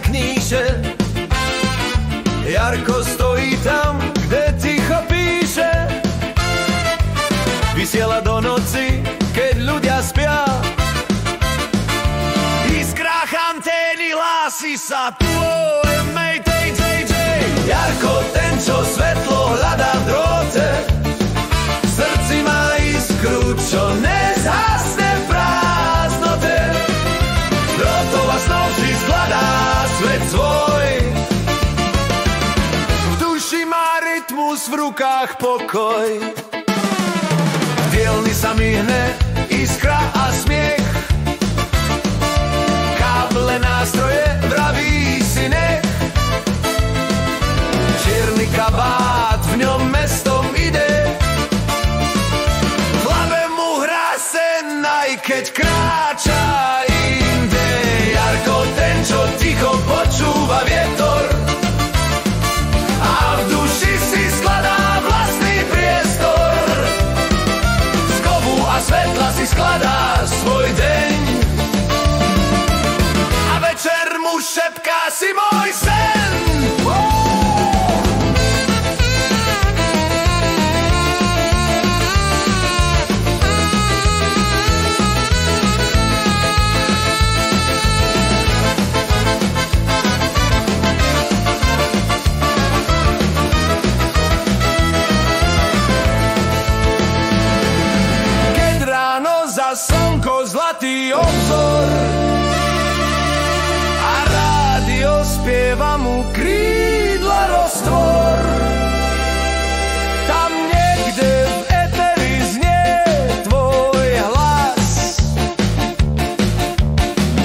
kníže. Jarko stojí tam, kde ticho píše. Vysiela do noci, keď ľudia spia. Iskrách antény hlási sa tvoj Mayday, Jarko, ten, čo svetlo hľadá v drôte. V srdci má iskru, čo nezhasne v prázdnote. Drôtová snov si skladá svet svoj. V duši má rytmus, v rukách pokoj. V dielni sa myhne iskra a smiech. Káble, nástroje, vraví si nech. Čierny kabát, v ňom mestom ide. V hlave mu hrá sen, aj keď kráča inde. Jarko, ten, čo ticho počúva vietor a v duši si skladá vlastný priestor. Z kovu a svetla si skladá svoj deň a večer mu šepká si môj sen. Slnko, zlatý obzor a rádio spieva mu krídla roztvor. Tam niekde v eteri znie tvoj hlas.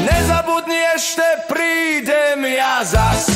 Nezabudni, ešte prídem ja zas.